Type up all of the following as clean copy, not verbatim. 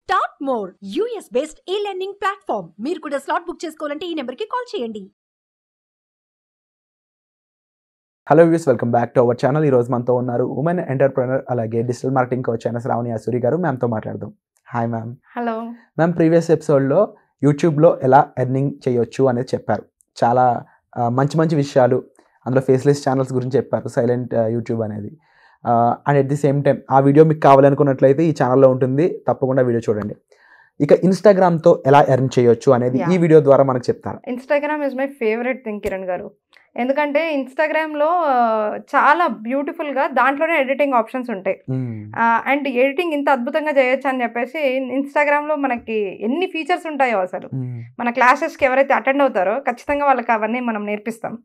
Start more US based ఈ learning platform. మీరు కూడా స్లాట్ బుక్ చేసుకోవాలంటే ఈ నెంబర్కి కాల్ చేయండి. Hello views, welcome back to our channel. ఈరోజు మనతో ఉన్నారు ఉమెన్ ఎంటర్ప్రెనర్ అలాగే డిజిటల్ మార్కెటింగ్ కోచ్ అయిన శ్రావణి అసూరి గారు. మ్యామ్తో మాట్లాడదాం. Hi ma'am. Hello ma'am, previous ఎపిసోడ్లో యూట్యూబ్లో ఎలా ఎర్నింగ్ చేయొచ్చు అనేది చెప్పారు. చాలా మంచి మంచి విషయాలు, అందులో ఫేస్లెస్ ఛానల్స్ గురించి చెప్పారు, సైలెంట్ యూట్యూబ్ అనేది. And at the same time ఆ వీడియో మీకు కావాలనుకున్నట్లయితే ఈ ఛానల్లో ఉంటుంది, తప్పకుండా వీడియో చూడండి. ఇక ఇన్స్టాగ్రామ్తో ఎలా ఎర్న్ చేయొచ్చు అనేది ఈ వీడియో ద్వారా మనకు చెప్తారు. Instagram is my favourite thing Kiran గారు. ఎందుకంటే ఇన్స్టాగ్రామ్లో చాలా బ్యూటిఫుల్గా దాంట్లోనే ఎడిటింగ్ ఆప్షన్స్ ఉంటాయి. అండ్ ఎడిటింగ్ ఇంత అద్భుతంగా చేయొచ్చు అని చెప్పేసి ఇన్స్టాగ్రామ్లో మనకి ఎన్ని ఫీచర్స్ ఉంటాయో అసలు. మన క్లాసెస్కి ఎవరైతే అటెండ్ అవుతారో ఖచ్చితంగా వాళ్ళకి అవన్నీ మనం నేర్పిస్తాం.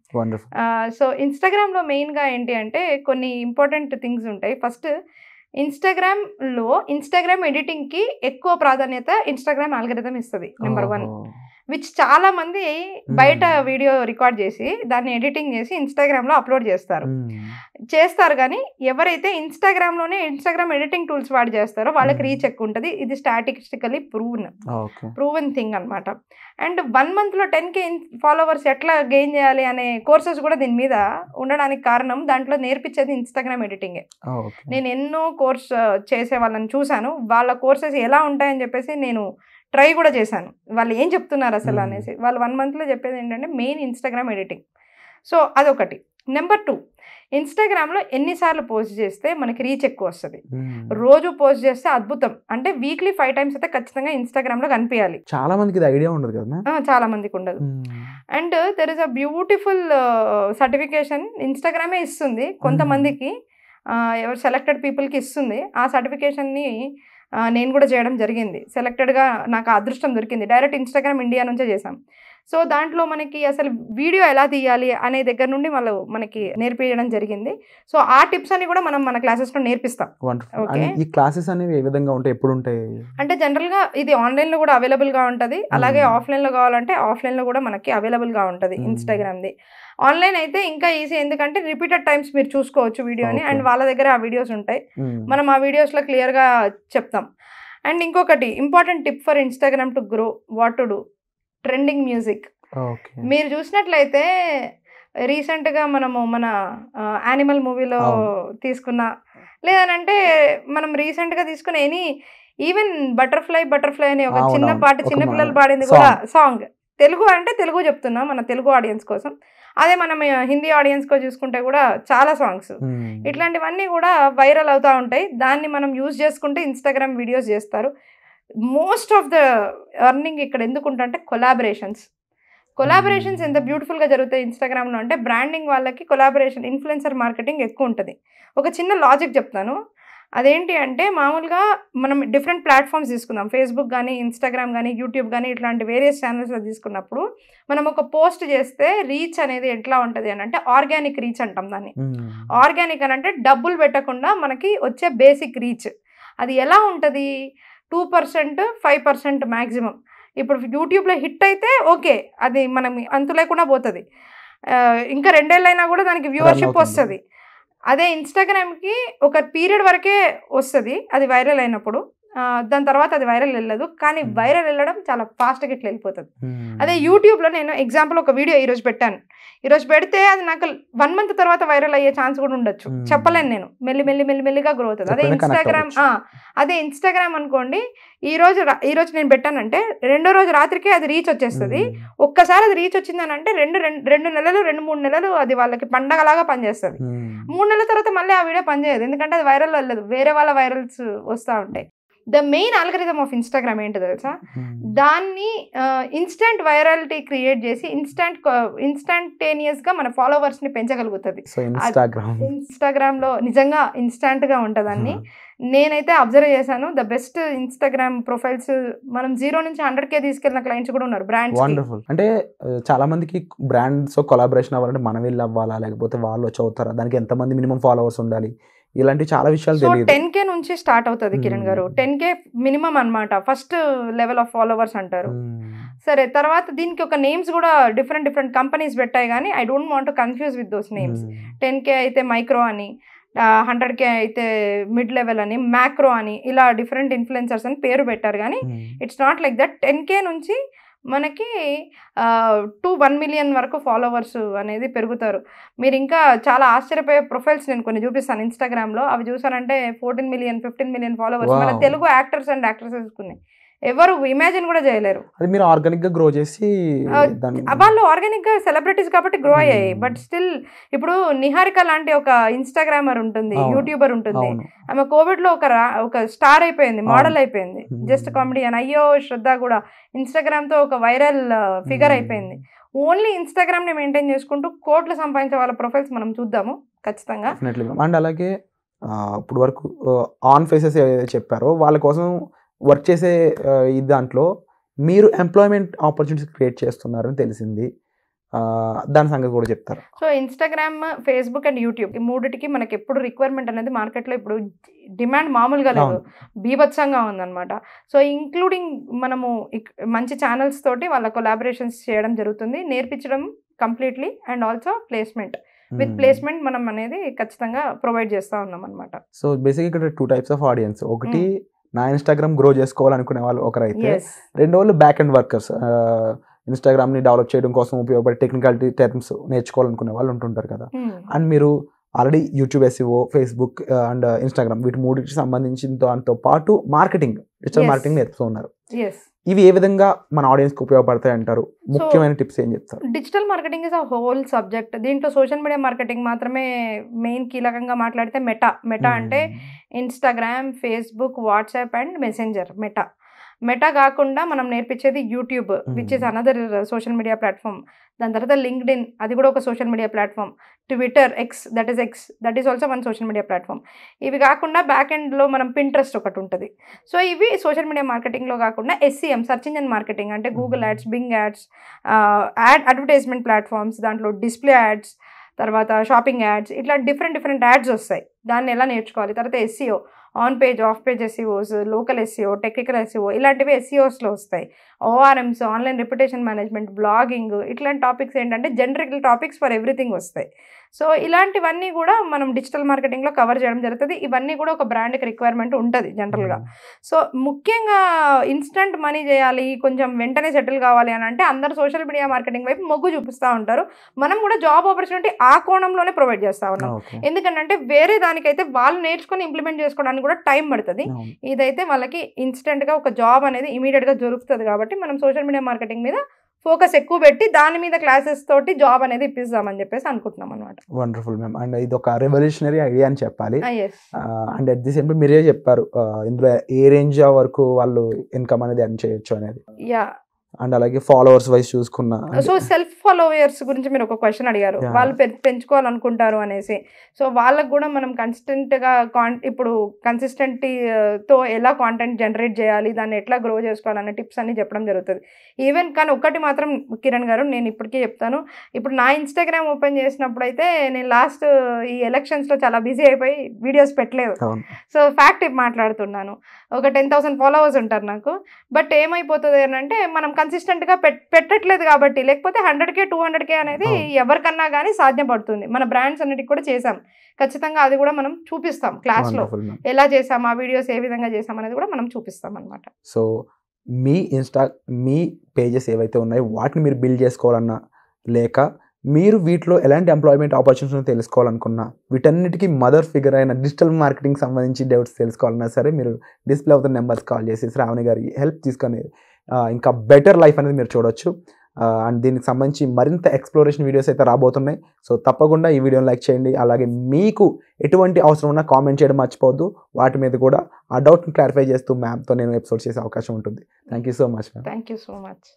సో ఇన్స్టాగ్రామ్లో మెయిన్గా ఏంటి అంటే కొన్ని ఇంపార్టెంట్ థింగ్స్ ఉంటాయి. ఫస్ట్, ఇన్స్టాగ్రామ్ ఎడిటింగ్కి ఎక్కువ ప్రాధాన్యత ఇన్స్టాగ్రామ్ ఆల్గరిథం ఇస్తుంది. నెంబర్ 1, విచ్ చాలా మంది బయట వీడియో రికార్డ్ చేసి దాన్ని ఎడిటింగ్ చేసి ఇన్స్టాగ్రామ్లో అప్లోడ్ చేస్తారు కానీ ఎవరైతే ఇన్స్టాగ్రామ్ ఎడిటింగ్ టూల్స్ వాడి చేస్తారో వాళ్ళకి రీచ్ ఎక్కువ ఉంటుంది. ఇది స్టాటిస్టికలీ ప్రూవెన్ థింగ్ అనమాట. అండ్ 1 monthలో 10K ఫాలోవర్స్ ఎట్లా గెయిన్ చేయాలి అనే కోర్సెస్ కూడా దీని మీద ఉండడానికి కారణం దాంట్లో నేర్పించేది ఇన్స్టాగ్రామ్ ఎడిటింగే. నేను ఎన్నో కోర్స్ చేసే వాళ్ళని చూశాను. వాళ్ళ కోర్సెస్ ఎలా ఉంటాయని చెప్పేసి నేను ట్రై కూడా చేశాను. వాళ్ళు ఏం చెప్తున్నారు అసలు అనేసి. వాళ్ళు 1 monthలో చెప్పేది ఏంటంటే మెయిన్ ఇన్స్టాగ్రామ్ ఎడిటింగ్. సో అదొకటి. నెంబర్ 2, ఇన్స్టాగ్రామ్లో ఎన్నిసార్లు పోస్ట్ చేస్తే మనకి రీచ్ ఎక్కువ వస్తుంది. రోజు పోస్ట్ చేస్తే అద్భుతం. అంటే వీక్లీ 5 times అయితే ఖచ్చితంగా ఇన్స్టాగ్రామ్లో కనిపించాలి. చాలా మందికి ఐడియా ఉండదు కదా. చాలా మందికి ఉండదు. And there is a beautiful certification ఇన్స్టాగ్రామే ఇస్తుంది కొంతమందికి, ఎవరు సెలెక్టెడ్ పీపుల్కి ఇస్తుంది. ఆ సర్టిఫికేషన్ని నేను కూడా చేయడం జరిగింది. సెలెక్టెడ్గా నాకు అదృష్టం దొరికింది. డైరెక్ట్ ఇన్స్టాగ్రామ్ ఇండియా నుంచే చేసాం. సో దాంట్లో మనకి అసలు వీడియో ఎలా తీయాలి అనే దగ్గర నుండి వాళ్ళు మనకి నేర్పించడం జరిగింది. సో ఆ టిప్స్ అని కూడా మనం మన క్లాసెస్లో నేర్పిస్తాం. ఈ క్లాసెస్ అనేవి ఏ విధంగా ఉంటాయి, ఎప్పుడు ఉంటాయి అంటే జనరల్గా ఇది ఆన్లైన్లో కూడా అవైలబుల్గా ఉంటుంది. అలాగే ఆఫ్లైన్లో కావాలంటే ఆఫ్లైన్లో కూడా మనకి అవైలబుల్గా ఉంటుంది ఇన్స్టాగ్రామ్ది. ఆన్లైన్ అయితే ఇంకా ఈజీ, ఎందుకంటే రిపీటెడ్ టైమ్స్ మీరు చూసుకోవచ్చు వీడియోని. అండ్ వాళ్ళ దగ్గర ఆ వీడియోస్ ఉంటాయి, మనం ఆ వీడియోస్లో క్లియర్గా చెప్తాం. అండ్ ఇంకొకటి important tip for Instagram to grow, what to do, trending music. మీరు చూసినట్లయితే రీసెంట్గా మనము మన యానిమల్ మూవీలో తీసుకున్న, లేదనంటే మనం రీసెంట్గా తీసుకున్న ఈవెన్ బటర్ఫ్లై అనే ఒక చిన్న పాట చిన్నపిల్లలు పాడింది కూడా సాంగ్. తెలుగు అంటే తెలుగు చెప్తున్నా, మన తెలుగు ఆడియన్స్ కోసం. అదే మనం హిందీ ఆడియన్స్కో చూసుకుంటే కూడా చాలా సాంగ్స్ ఇట్లాంటివన్నీ కూడా వైరల్ అవుతూ ఉంటాయి. దాన్ని మనం యూజ్ చేసుకుంటే ఇన్స్టాగ్రామ్ వీడియోస్ చేస్తారు. మోస్ట్ ఆఫ్ ద ఎర్నింగ్ ఇక్కడ ఎందుకు ఉంటుందంటే కొలాబరేషన్స్ ఎంత బ్యూటిఫుల్గా జరుగుతాయి ఇన్స్టాగ్రామ్లో అంటే బ్రాండింగ్ వాళ్ళకి కొలాబరేషన్, ఇన్ఫ్లుయెన్సర్ మార్కెటింగ్ ఎక్కువ ఉంటుంది. ఒక చిన్న లాజిక్ చెప్తాను. అదేంటి అంటే మామూలుగా మనం డిఫరెంట్ ప్లాట్ఫామ్స్ తీసుకుందాం, ఫేస్బుక్ కానీ ఇన్స్టాగ్రామ్ కానీ యూట్యూబ్ కానీ ఇట్లాంటి వేరియస్ ఛానల్స్లో తీసుకున్నప్పుడు మనం ఒక పోస్ట్ చేస్తే రీచ్ అనేది ఎట్లా ఉంటుంది అని అంటే ఆర్గానిక్ రీచ్ అంటాం దాన్ని. ఆర్గానిక్ అని అంటే డబ్బులు పెట్టకుండా మనకి వచ్చే బేసిక్ రీచ్. అది ఎలా ఉంటుంది, 2%, 5% మ్యాక్సిమం. ఇప్పుడు యూట్యూబ్లో హిట్ అయితే ఓకే, అది మనం అంతు లేకుండా పోతుంది. ఇంకా 2 ఏళ్ళైనా కూడా దానికి వ్యూవర్షిప్ వస్తుంది. అదే ఇన్స్టాగ్రామ్కి ఒక పీరియడ్ వరకే వస్తుంది అది వైరల్ అయినప్పుడు, దాని తర్వాత అది వైరల్ వెళ్ళదు. కానీ వైరల్ వెళ్ళడం చాలా ఫాస్ట్గా ఇట్లా వెళ్ళిపోతుంది. అదే యూట్యూబ్లో నేను ఎగ్జాంపుల్ ఒక వీడియో ఈరోజు పెడితే అది నాకు 1 month తర్వాత వైరల్ అయ్యే ఛాన్స్ కూడా ఉండొచ్చు, చెప్పలేను నేను. మెల్లిగా గ్రో అవుతుంది. అదే ఇన్స్టాగ్రామ్ అనుకోండి, ఈ రోజు నేను పెట్టానంటే 2వ రోజు రాత్రికే అది రీచ్ వచ్చేస్తుంది. ఒక్కసారి అది రీచ్ వచ్చిందని అంటే 2 నెలలు 2-3 నెలలు అది వాళ్ళకి పండగలాగా పనిచేస్తుంది. 3 నెలల తర్వాత మళ్ళీ ఆ వీడియో పనిచేయదు, ఎందుకంటే అది వైరల్ వెళ్ళదు, వేరే వాళ్ళ వైరల్స్ వస్తూ ఉంటాయి. The main algorithm of Instagram ఏంటో తెలుసా, దాన్ని ఇన్స్టెంట్ వైరాలిటీ క్రియేట్ చేసి ఇన్స్టంటేనియస్గా మన ఫాలోవర్స్ని పెంచగలుగుతుంది. ఇన్స్టాగ్రామ్లో నిజంగా ఇన్స్టాంట్గా ఉంటుందని నేనైతే అబ్జర్వ్ చేశాను. ద బెస్ట్ ఇన్స్టాగ్రామ్ ప్రొఫైల్స్ మనం 0 నుంచి 100K తీసుకెళ్ళిన క్లయింట్స్ కూడా ఉన్నారు బ్రాండ్స్. వండర్ఫుల్. అంటే చాలా మందికి బ్రాండ్స్ కొలాబరేషన్ అవ్వాలంటే మనం వెళ్ళి అవ్వాలా, లేకపోతే వాళ్ళు వచ్చి అవుతారా, దానికి ఎంతమంది మినిమం ఫాలోవర్స్ ఉండాలి, ఇలాంటి చాలా విషయాలు తెలియదు. 10K నుంచి స్టార్ట్ అవుతుంది కిరణ్ గారు. 10K మినిమం అనమాట, ఫస్ట్ లెవెల్ ఆఫ్ ఫాలోవర్స్ అంటారు. సరే, తర్వాత దీనికి ఒక నేమ్స్ కూడా డిఫరెంట్ కంపెనీస్ పెట్టాయి, కానీ I don't want to confuse with those names. 10K అయితే మైక్రో అని, 100K అయితే మిడ్ లెవెల్ అని, మ్యాక్రో అని, ఇలా డిఫరెంట్ ఇన్ఫ్లుయెన్సర్స్ అని పేరు పెట్టారు. కానీ it's not like that. 10K నుంచి మనకి 1 million వరకు ఫాలోవర్స్ అనేది పెరుగుతారు. మీరు ఇంకా చాలా ఆశ్చర్యపోయే ప్రొఫైల్స్ నేను కొన్ని చూపిస్తాను ఇన్స్టాగ్రామ్లో. అవి చూసారంటే 14 million 15 million ఫాలోవర్స్ మన తెలుగు యాక్టర్స్ అండ్ యాక్ట్రెసెస్ ఉన్నాయి. ఎవరు ఇమాజిన్ కూడా చేయలేరు. అది మీరు ఆర్గానిక్ గా గ్రో చేసి వాళ్ళు ఆర్గానిక్ గా సెలబ్రిటీస్ కాబట్టి గ్రో అయ్యాయి. బట్ స్టిల్ ఇప్పుడు నిహారిక లాంటి ఒక ఇన్స్టాగ్రామర్ ఉంటుంది, యూట్యూబర్ ఉంటుంది. ఆమె కోవిడ్ లో ఒక స్టార్ అయిపోయింది, మోడల్ అయిపోయింది, జస్ట్ కామెడీ అని. అయ్యో శ్రద్ధ కూడా ఇన్స్టాగ్రామ్ తో ఒక వైరల్ ఫిగర్ అయిపోయింది. ఓన్లీ ఇన్స్టాగ్రామ్ ని మెయింటైన్ చేసుకుంటూ కోట్లు సంపాదించే వాళ్ళ ప్రొఫైల్స్ మనం చూద్దాము ఖచ్చితంగా. అండ్ అలాగే ఇప్పుడు వరకు ఆన్ ఫేసెస్ ఏదైతే చెప్పారో వాళ్ళ కోసం వర్క్ చేసే ఈ దాంట్లో మీరు ఎంప్లాయ్మెంట్ ఆపర్చునిటీస్ క్రియేట్ చేస్తున్నారని తెలిసింది. దాని సంగతి కూడా చెప్తారు. So Instagram, Facebook and YouTube ఈ మూడిటికి మనకి ఎప్పుడు రిక్వైర్మెంట్ అనేది మార్కెట్లో ఇప్పుడు డిమాండ్ మామూలుగా లేదు, బీభత్సంగా ఉందన్నమాట. సో ఇంక్లూడింగ్ మనము మంచి ఛానల్స్ తోటి వాళ్ళ కొలాబరేషన్స్ చేయడం జరుగుతుంది, నేర్పించడం completely, and also placement. With placement మనం అనేది ఖచ్చితంగా ప్రొవైడ్ చేస్తూ ఉన్నాం అనమాట. సో బేసిక్ ఇక్కడ 2 types ఆఫ్ ఆడియన్స్. ఒకటి నా ఇన్స్టాగ్రామ్ గ్రో చేసుకోవాలనుకునే వాళ్ళు ఒకరైతే, రెండో వాళ్ళు బ్యాక్ అండ్ వర్కర్స్, ఇన్స్టాగ్రామ్ని డెవలప్ చేయడం కోసం ఉపయోగపడే టెక్నికాలిటీ టర్మ్స్ నేర్చుకోవాలనుకునే వాళ్ళు ఉంటుంటారు కదా. అండ్ మీరు already YouTube SEO, Facebook and Instagram వీటి మూడింటికి సంబంధించిన దాంతో పాటు మార్కెటింగ్, డిజిటల్ మార్కెటింగ్ నేర్పుతూ ఉన్నారు. ఇవి ఏ విధంగా మన ఆడియన్స్కి ఉపయోగపడతాయి అంటారు? ముఖ్యమైన టిప్స్ ఏం చెప్తారు? Digital marketing is a whole subject. దీంట్లో సోషల్ మీడియా మార్కెటింగ్ మాత్రమే మెయిన్ కీలకంగా మాట్లాడితే మెటా అంటే Instagram, Facebook, WhatsApp and Messenger. Meta కాకుండా మనం నేర్పించేది YouTube, which is another social media platform. దాని తర్వాత లింక్డ్ఇన్, అది కూడా ఒక social media platform. Twitter, X, that is also one social media platform. ఇవి కాకుండా బ్యాక్ ఎండ్లో మనం పింట్రెస్ట్ ఒకటి ఉంటుంది. సో ఇవి సోషల్ మీడియా మార్కెటింగ్లో కాకుండా SEM, సర్చ్ ఇంజిన్ మార్కెటింగ్ అంటే Google ads, Bing ads, advertisement platforms, దాంట్లో డిస్ప్లే యాడ్స్, తర్వాత షాపింగ్ యాడ్స్, ఇట్లా డిఫరెంట్ యాడ్స్ వస్తాయి. దాన్ని ఎలా నేర్చుకోవాలి. తర్వాత SEO, on page, off page SEOs, local SEO, technical SEO, ఇలాంటివి SEOస్లో వస్తాయి. ORMs, online reputation management, blogging, ఇట్లాంటి టాపిక్స్ ఏంటంటే జనరిక్ టాపిక్స్ ఫర్ ఎవ్రీథింగ్ వస్తాయి. సో ఇలాంటివన్నీ కూడా మనం డిజిటల్ మార్కెటింగ్లో కవర్ చేయడం జరుగుతుంది. ఇవన్నీ కూడా ఒక బ్రాండ్కి రిక్వైర్మెంట్ ఉంటుంది జనరల్గా. సో ముఖ్యంగా ఇన్స్టంట్ మనీ చేయాలి, కొంచెం వెంటనే సెటిల్ కావాలి అని అంటే అందరూ సోషల్ మీడియా మార్కెటింగ్ వైపు మొగ్గు చూపిస్తూ ఉంటారు. మనం కూడా జాబ్ ఆపర్చునిటీ ఆ కోణంలోనే ప్రొవైడ్ చేస్తూ ఉన్నాం. ఎందుకంటే వేరే దానికైతే వాళ్ళు నేర్చుకొని ఇంప్లిమెంట్ చేసుకోవడానికి కూడా టైం పడుతుంది. ఇదైతే వాళ్ళకి ఇన్స్టెంట్గా ఒక జాబ్ అనేది ఇమీడియట్గా దొరుకుతుంది. కాబట్టి మనం సోషల్ మీడియా మార్కెటింగ్ మీద ఫోకస్ ఎక్కువ పెట్టి దాని మీద క్లాసెస్ తోటి జాబ్ అనేది ఇప్పిస్తామని చెప్పేసి అనుకుంటున్నాం అనమాట. Wonderful ma'am. అండ్ ఇది ఒక రెవల్యూషనరీ ఐడియా అని చెప్పాలి. And at the same time మీరే చెప్పారు ఇందులో ఏ రేంజ్ వరకు వాళ్ళు ఇన్కమ్ అనేది ఎర్న్ చేయొచ్చు అనేది. అండ్ అలాగే ఫాలోవర్స్ వైజ్ చూసుకున్నా. సో సెల్ఫ్ ఫాలోవర్స్ గురించి మీరు ఒక క్వశ్చన్ అడిగారు, వాళ్ళు పెంచుకోవాలనుకుంటారు అనేసి. సో వాళ్ళకు కూడా మనం కన్సిస్టెంట్గా ఇప్పుడు కన్సిస్టెంట్తో ఎలా కాంటెంట్ జనరేట్ చేయాలి, దాన్ని ఎట్లా గ్రో చేసుకోవాలనే టిప్స్ అన్ని చెప్పడం జరుగుతుంది. ఈవెన్ కానీ ఒకటి మాత్రం కిరణ్ గారు నేను ఇప్పటికీ చెప్తాను, ఇప్పుడు నా ఇన్స్టాగ్రామ్ ఓపెన్ చేసినప్పుడు అయితే నేను లాస్ట్ ఈ ఎలక్షన్స్లో చాలా బిజీ అయిపోయి వీడియోస్ పెట్టలేదు. సో ఫ్యాక్ట్ మాట్లాడుతున్నాను. ఒక 10,000 ఫాలోవర్స్ ఉంటారు నాకు. బట్ ఏమైపోతుంది అంటే మనం కన్సిస్టెంట్గా పెట్టట్లేదు కాబట్టి, లేకపోతే 100K 200K అనేది ఎవరికన్నా కానీ సాధ్యపడుతుంది. మన బ్రాండ్స్ అన్నిటికి కూడా చేసాం, ఖచ్చితంగా అది కూడా మనం చూపిస్తాం క్లాస్లో ఎలా చేసాం, ఆ వీడియోస్ ఏ విధంగా చేసాం అనేది కూడా మనం చూపిస్తాం అనమాట. సో మీ పేజెస్ ఏవైతే ఉన్నాయో వాటిని మీరు బిల్డ్ చేసుకోవాలన్నా, లేక మీరు వీటిలో ఎలాంటి ఎంప్లాయ్మెంట్ ఆపర్చునిటీస్ తెలుసుకోవాలనుకున్నా, వీటన్నిటికీ మదర్ ఫిగర్ అయిన డిజిటల్ మార్కెటింగ్ సంబంధించి డౌట్స్ తెలుసుకోవాలన్నా సరే మీరు డిస్ప్లే అవుతున్న నెంబర్స్ కాల్ చేసి శ్రావణి గారి హెల్ప్ తీసుకొని ఇంకా బెటర్ లైఫ్ అనేది మీరు చూడొచ్చు. అండ్ దీనికి సంబంధించి మరింత ఎక్స్ప్లోరేషన్ వీడియోస్ అయితే రాబోతున్నాయి. సో తప్పకుండా ఈ వీడియోని లైక్ చేయండి. అలాగే మీకు ఎటువంటి అవసరం ఉన్నా కామెంట్ చేయడం మర్చిపోవద్దు. వాటి మీద కూడా ఆ డౌట్ని క్లారిఫై చేస్తూ మ్యామ్తో నేను ఎపిసోడ్ చేసే అవకాశం ఉంటుంది. Thank you so much ma'am. Thank you so much.